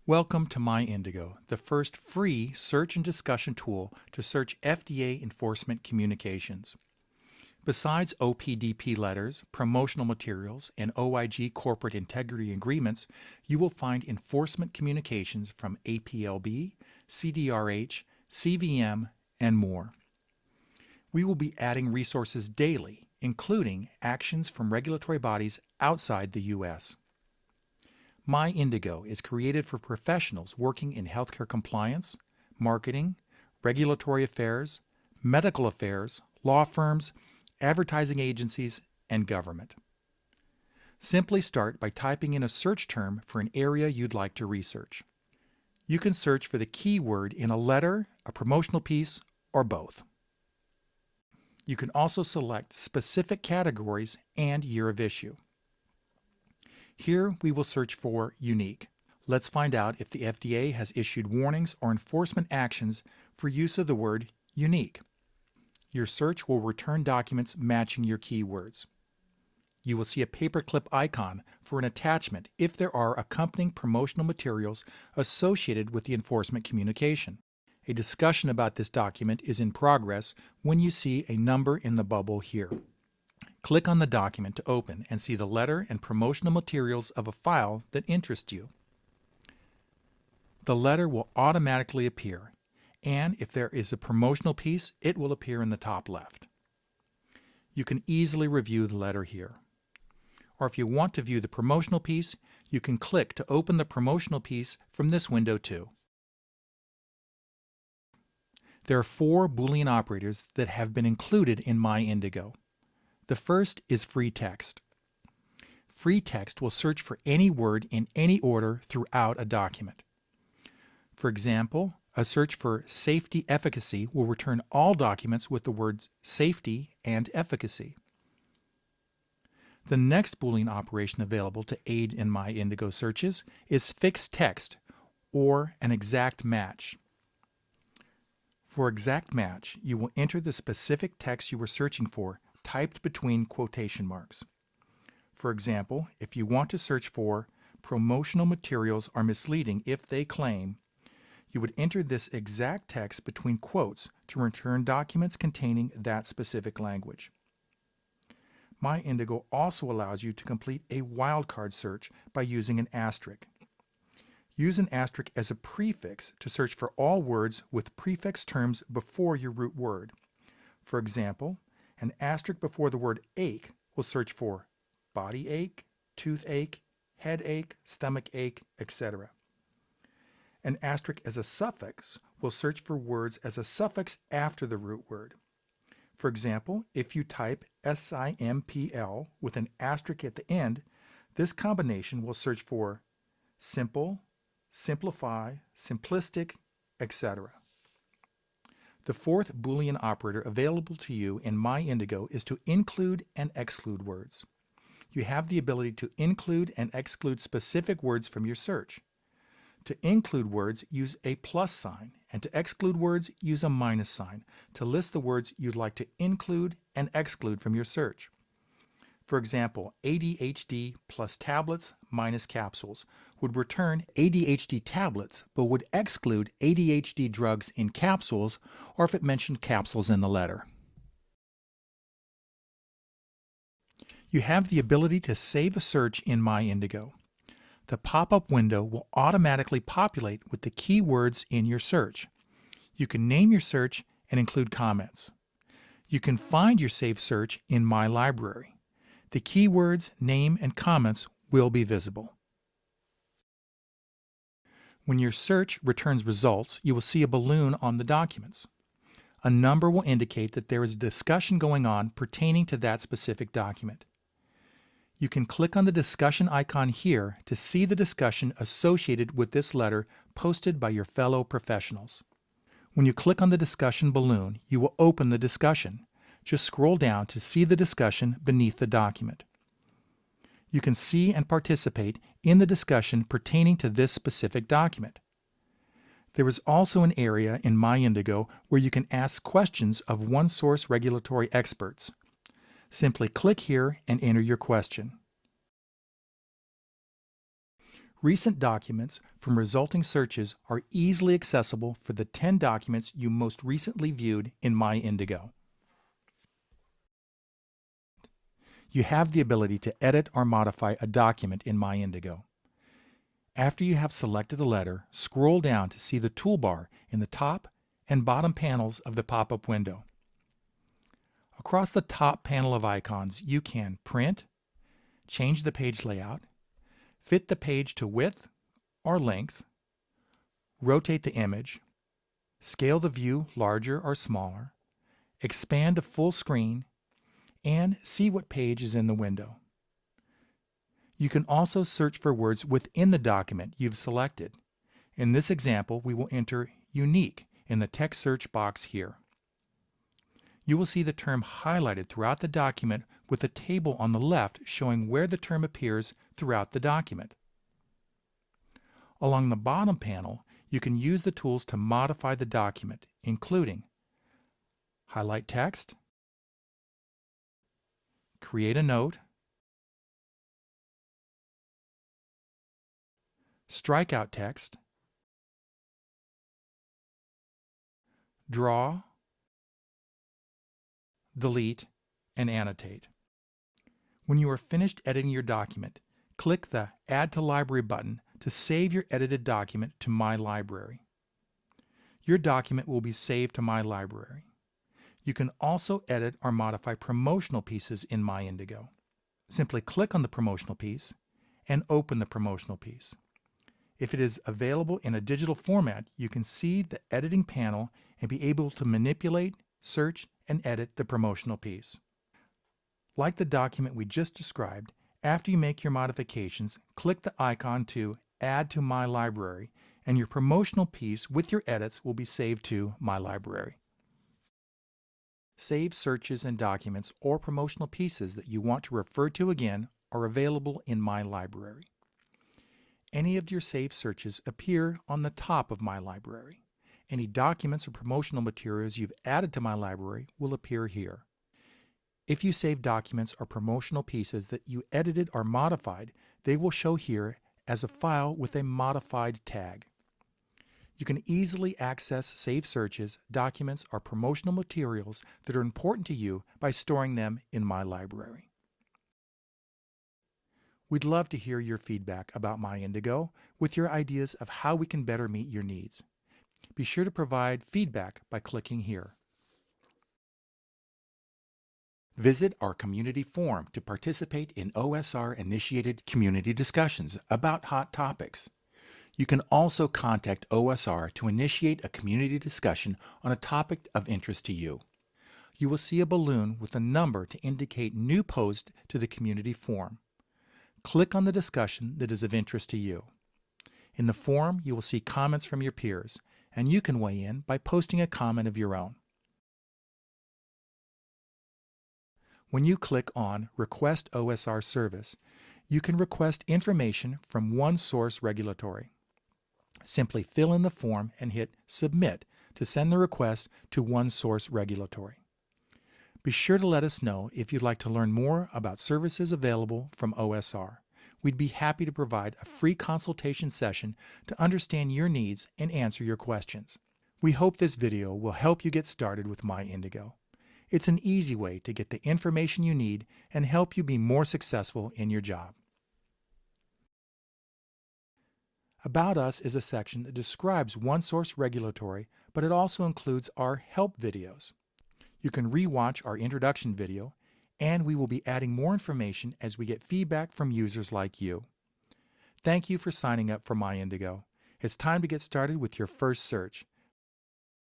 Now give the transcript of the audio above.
Welcome to MyIndago, the first free search and discussion tool to search FDA enforcement communications. Besides OPDP letters, promotional materials, and OIG corporate integrity agreements, you will find enforcement communications from APLB, CDRH, CVM, and more. We will be adding resources daily, including actions from regulatory bodies outside the U.S. MyIndago is created for professionals working in healthcare compliance, marketing, regulatory affairs, medical affairs, law firms, advertising agencies, and government. Simply start by typing in a search term for an area you'd like to research. You can search for the keyword in a letter, a promotional piece, or both. You can also select specific categories and year of issue. Here we will search for unique. Let's find out if the FDA has issued warnings or enforcement actions for use of the word unique. Your search will return documents matching your keywords. You will see a paperclip icon for an attachment if there are accompanying promotional materials associated with the enforcement communication. A discussion about this document is in progress when you see a number in the bubble here. Click on the document to open and see the letter and promotional materials of a file that interests you. The letter will automatically appear, and if there is a promotional piece, it will appear in the top left. You can easily review the letter here. Or if you want to view the promotional piece, you can click to open the promotional piece from this window too. There are 4 Boolean operators that have been included in MyIndago. The first is free text. Free text will search for any word in any order throughout a document. For example, a search for safety efficacy will return all documents with the words safety and efficacy. The next Boolean operation available to aid in MyIndago searches is fixed text, or an exact match. For exact match, you will enter the specific text you were searching for typed between quotation marks. For example, if you want to search for promotional materials are misleading if they claim, you would enter this exact text between quotes to return documents containing that specific language. MyIndago also allows you to complete a wildcard search by using an asterisk. Use an asterisk as a prefix to search for all words with prefix terms before your root word. For example, an asterisk before the word ache will search for body ache, toothache, headache, stomach ache, etc. An asterisk as a suffix will search for words as a suffix after the root word. For example, if you type SIMPL with an asterisk at the end, this combination will search for simple, simplify, simplistic, etc. The fourth Boolean operator available to you in MyIndago is to include and exclude words. You have the ability to include and exclude specific words from your search. To include words, use a plus sign, and to exclude words, use a minus sign to list the words you'd like to include and exclude from your search. For example, ADHD plus tablets minus capsules would return ADHD tablets but would exclude ADHD drugs in capsules or if it mentioned capsules in the letter. You have the ability to save a search in MyIndago. The pop-up window will automatically populate with the keywords in your search. You can name your search and include comments. You can find your saved search in My Library. The keywords, name, and comments will be visible. When your search returns results, you will see a balloon on the documents. A number will indicate that there is a discussion going on pertaining to that specific document. You can click on the discussion icon here to see the discussion associated with this letter posted by your fellow professionals. When you click on the discussion balloon, you will open the discussion. Just scroll down to see the discussion beneath the document. You can see and participate in the discussion pertaining to this specific document. There is also an area in MyIndago where you can ask questions of OneSource regulatory experts. Simply click here and enter your question. Recent documents from resulting searches are easily accessible for the 10 documents you most recently viewed in MyIndago. You have the ability to edit or modify a document in MyIndago. After you have selected a letter, scroll down to see the toolbar in the top and bottom panels of the pop-up window. Across the top panel of icons, you can print, change the page layout, fit the page to width or length, rotate the image, scale the view larger or smaller, expand to full screen, and see what page is in the window. You can also search for words within the document you've selected. In this example, we will enter unique in the text search box here. You will see the term highlighted throughout the document with a table on the left showing where the term appears throughout the document. Along the bottom panel, you can use the tools to modify the document, including highlight text, create a note, strike out text, draw, delete, and annotate. When you are finished editing your document, click the Add to Library button to save your edited document to My Library. Your document will be saved to My Library. You can also edit or modify promotional pieces in MyIndago. Simply click on the promotional piece and open the promotional piece. If it is available in a digital format, you can see the editing panel and be able to manipulate, search, and edit the promotional piece. Like the document we just described, after you make your modifications, click the icon to Add to My Library, and your promotional piece with your edits will be saved to My Library. Saved searches and documents or promotional pieces that you want to refer to again are available in My Library. Any of your saved searches appear on the top of My Library. Any documents or promotional materials you've added to My Library will appear here. If you save documents or promotional pieces that you edited or modified, they will show here as a file with a modified tag. You can easily access saved searches, documents, or promotional materials that are important to you by storing them in My Library. We'd love to hear your feedback about MyIndago with your ideas of how we can better meet your needs. Be sure to provide feedback by clicking here. Visit our community forum to participate in OSR-initiated community discussions about hot topics. You can also contact OSR to initiate a community discussion on a topic of interest to you. You will see a balloon with a number to indicate new posts to the community forum. Click on the discussion that is of interest to you. In the forum, you will see comments from your peers, and you can weigh in by posting a comment of your own. When you click on Request OSR Service, you can request information from OneSource Regulatory. Simply fill in the form and hit Submit to send the request to OneSource Regulatory. Be sure to let us know if you'd like to learn more about services available from OSR. We'd be happy to provide a free consultation session to understand your needs and answer your questions. We hope this video will help you get started with MyIndago. It's an easy way to get the information you need and help you be more successful in your job. About Us is a section that describes OneSource Regulatory, but it also includes our help videos. You can re-watch our introduction video, and we will be adding more information as we get feedback from users like you. Thank you for signing up for MyIndago. It's time to get started with your first search.